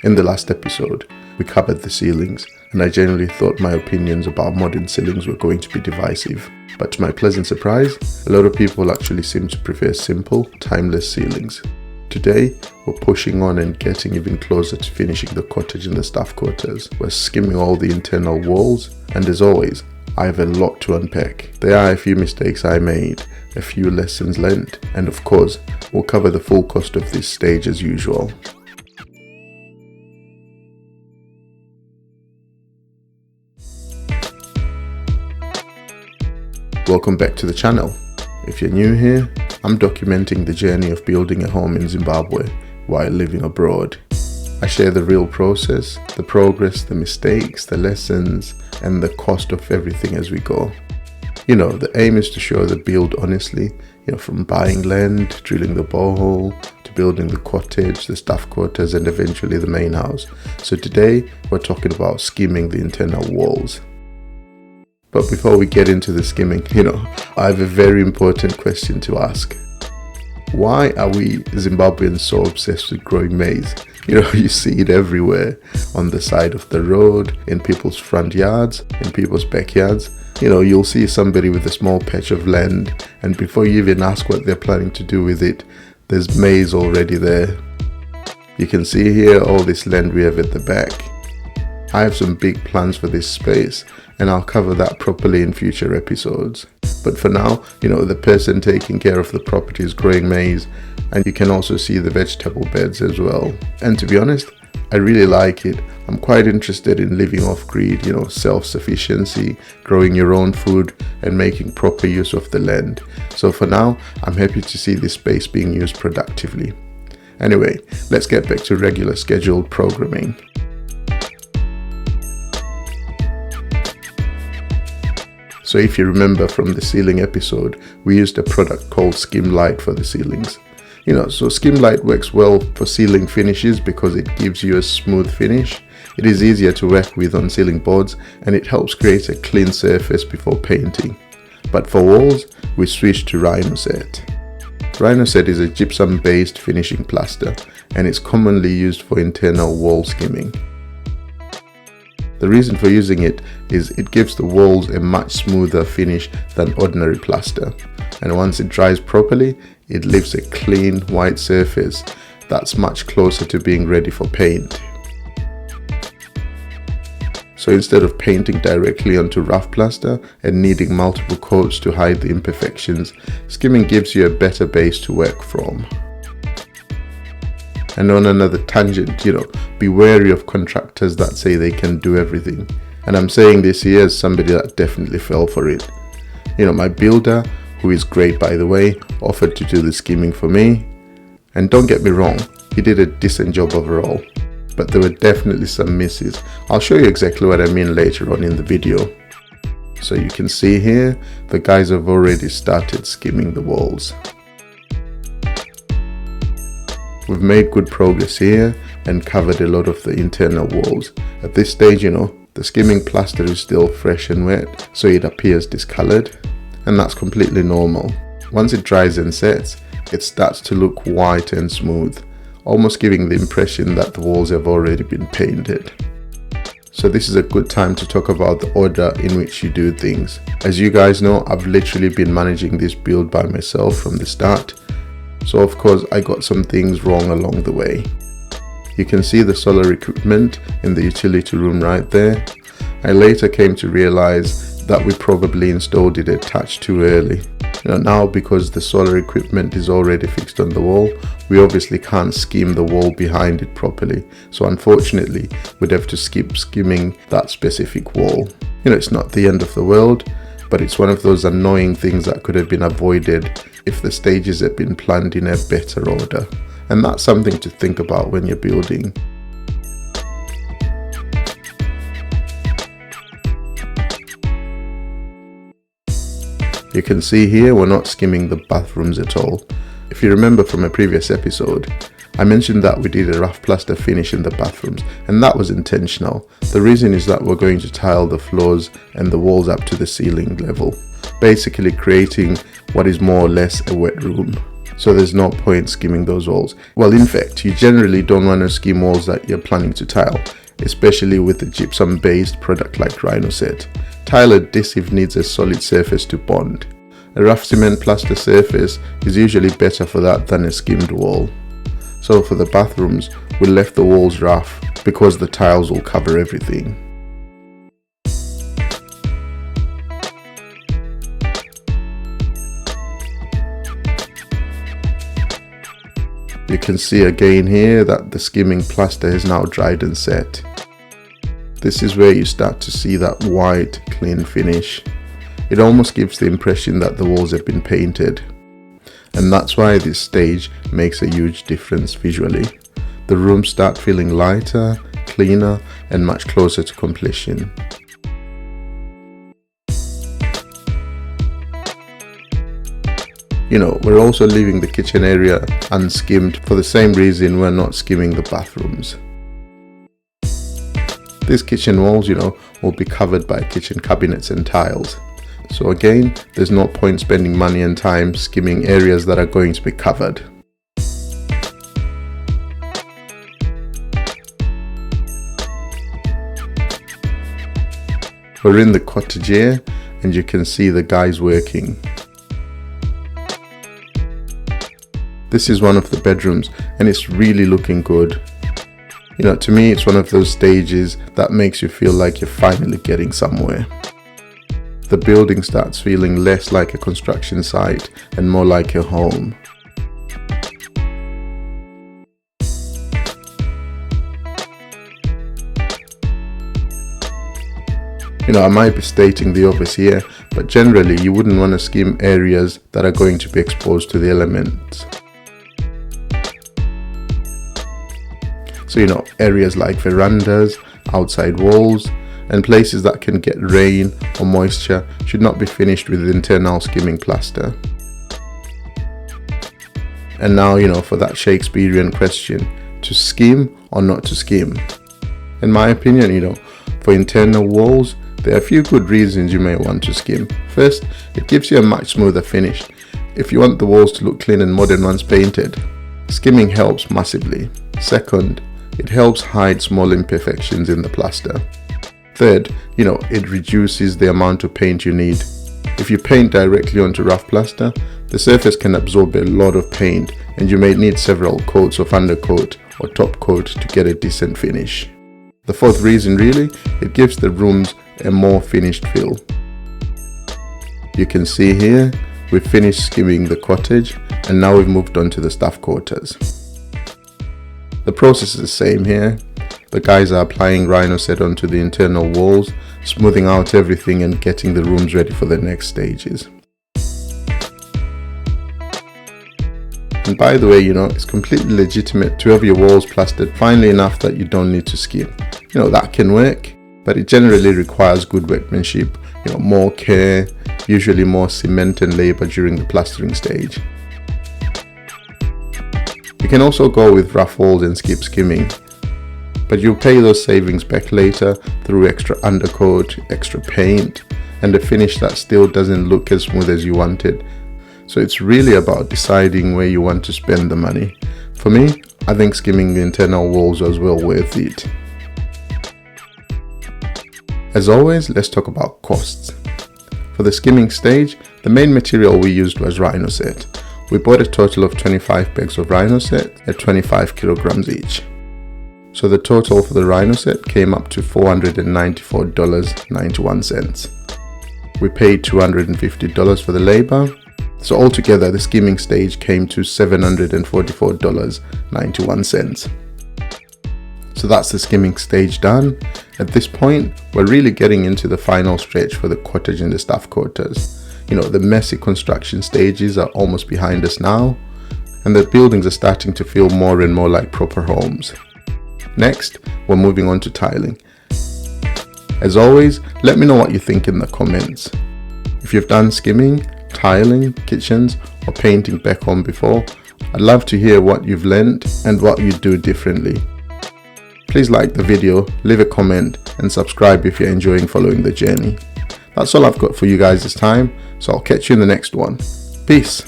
In the last episode, we covered the ceilings, and I generally thought my opinions about modern ceilings were going to be divisive. But to my pleasant surprise, a lot of people actually seem to prefer simple, timeless ceilings. Today, we're pushing on and getting even closer to finishing the cottage and the staff quarters. We're skimming all the internal walls, and as always, I have a lot to unpack. There are a few mistakes I made, a few lessons learned, and of course, we'll cover the full cost of this stage as usual. Welcome back to the channel. If you're new here, I'm documenting the journey of building a home in Zimbabwe while living abroad. I share the real process, the progress, the mistakes, the lessons, and the cost of everything as we go. The aim is to show the build honestly, from buying land, drilling the borehole, to building the cottage, the staff quarters, and eventually the main house. So today, we're talking about skimming the internal walls. But before we get into the skimming, I have a very important question to ask. Why are we Zimbabweans so obsessed with growing maize? You see it everywhere, on the side of the road, in people's front yards, in people's backyards. You'll see somebody with a small patch of land, and before you even ask what they're planning to do with it, there's maize already there. You can see here all this land we have at the back. I have some big plans for this space, and I'll cover that properly in future episodes. But for now, the person taking care of the property is growing maize, and you can also see the vegetable beds as well. And to be honest, I really like it. I'm quite interested in living off-grid, self-sufficiency, growing your own food, and making proper use of the land. So for now, I'm happy to see this space being used productively. Anyway, let's get back to regular scheduled programming. So if you remember from the ceiling episode, we used a product called Skim Light for the ceilings. So Skim Light works well for ceiling finishes because it gives you a smooth finish. It is easier to work with on ceiling boards, and it helps create a clean surface before painting. But for walls, we switched to Rhinoset. Rhinoset is a gypsum-based finishing plaster, and it's commonly used for internal wall skimming. The reason for using it is it gives the walls a much smoother finish than ordinary plaster, and once it dries properly, it leaves a clean white surface that's much closer to being ready for paint. So instead of painting directly onto rough plaster and needing multiple coats to hide the imperfections, skimming gives you a better base to work from. And on another tangent, be wary of contractors that say they can do everything. And I'm saying this here as somebody that definitely fell for it. My builder, who is great by the way, offered to do the skimming for me. And don't get me wrong, he did a decent job overall. But there were definitely some misses. I'll show you exactly what I mean later on in the video. So you can see here, the guys have already started skimming the walls. We've made good progress here and covered a lot of the internal walls. At this stage, the skimming plaster is still fresh and wet, so it appears discolored, and that's completely normal. Once it dries and sets, it starts to look white and smooth, almost giving the impression that the walls have already been painted. So this is a good time to talk about the order in which you do things. As you guys know, I've literally been managing this build by myself from the start. So of course I got some things wrong along the way. You can see the solar equipment in the utility room right there. I later came to realize that we probably installed it a touch too early. Now because the solar equipment is already fixed on the wall, we obviously can't skim the wall behind it properly. So unfortunately, we'd have to skip skimming that specific wall. It's not the end of the world, but it's one of those annoying things that could have been avoided if the stages had been planned in a better order. And that's something to think about when you're building. You can see here we're not skimming the bathrooms at all. If you remember from a previous episode, I mentioned that we did a rough plaster finish in the bathrooms, and that was intentional. The reason is that we're going to tile the floors and the walls up to the ceiling level, basically creating what is more or less a wet room. so there's no point skimming those walls. Well, in fact, you generally don't want to skim walls that you're planning to tile, especially with a gypsum based product like Rhinoset. Tile adhesive needs a solid surface to bond. A rough cement plaster surface is usually better for that than a skimmed wall. So for the bathrooms, we left the walls rough because the tiles will cover everything. You can see again here that the skimming plaster is now dried and set. This is where you start to see that white, clean finish. It almost gives the impression that the walls have been painted. And that's why this stage makes a huge difference visually. The rooms start feeling lighter, cleaner, and much closer to completion. You know, we're also leaving the kitchen area unskimmed for the same reason we're not skimming the bathrooms. These kitchen walls, you know, will be covered by kitchen cabinets and tiles. So again, there's no point spending money and time skimming areas that are going to be covered. We're in the cottage here and you can see the guys working. This is one of the bedrooms and it's really looking good. You know, to me it's one of those stages that makes you feel like you're finally getting somewhere. The building starts feeling less like a construction site and more like a home. You know, I might be stating the obvious here, but generally you wouldn't want to skim areas that are going to be exposed to the elements. So, you know, areas like verandas, outside walls, and places that can get rain or moisture should not be finished with internal skimming plaster. And now, you know, for that Shakespearean question, to skim or not to skim? In my opinion, you know, for internal walls, there are a few good reasons you may want to skim. First, it gives you a much smoother finish. If you want the walls to look clean and modern once painted, skimming helps massively. Second, it helps hide small imperfections in the plaster. Third, you know, it reduces the amount of paint you need. If you paint directly onto rough plaster, the surface can absorb a lot of paint and you may need several coats of undercoat or top coat to get a decent finish. The fourth reason really, it gives the rooms a more finished feel. You can see here, we've finished skimming the cottage and now we've moved on to the staff quarters. The process is the same here. The guys are applying Rhinoset onto the internal walls, smoothing out everything and getting the rooms ready for the next stages. And by the way, you know, it's completely legitimate to have your walls plastered finely enough that you don't need to skim. You know, that can work, but it generally requires good workmanship, you know, more care, usually more cement and labor during the plastering stage. You can also go with rough walls and skip skimming, but you'll pay those savings back later through extra undercoat, extra paint, and a finish that still doesn't look as smooth as you wanted. So it's really about deciding where you want to spend the money. For me, I think skimming the internal walls was well worth it. As always, let's talk about costs. For the skimming stage, the main material we used was Rhinoset. We bought a total of 25 bags of Rhinoset at 25 kilograms each. So the total for the Rhinoset came up to $494.91. We paid $250 for the labor. So altogether, the skimming stage came to $744.91. So that's the skimming stage done. At this point, we're really getting into the final stretch for the cottage and the staff quarters. You know, the messy construction stages are almost behind us now, and the buildings are starting to feel more and more like proper homes. Next, we're moving on to tiling. As always, let me know what you think in the comments. If you've done skimming, tiling, kitchens, or painting back home before, I'd love to hear what you've learned and what you do differently. Please like the video, leave a comment, and subscribe if you're enjoying following the journey. That's all I've got for you guys this time, so I'll catch you in the next one. Peace.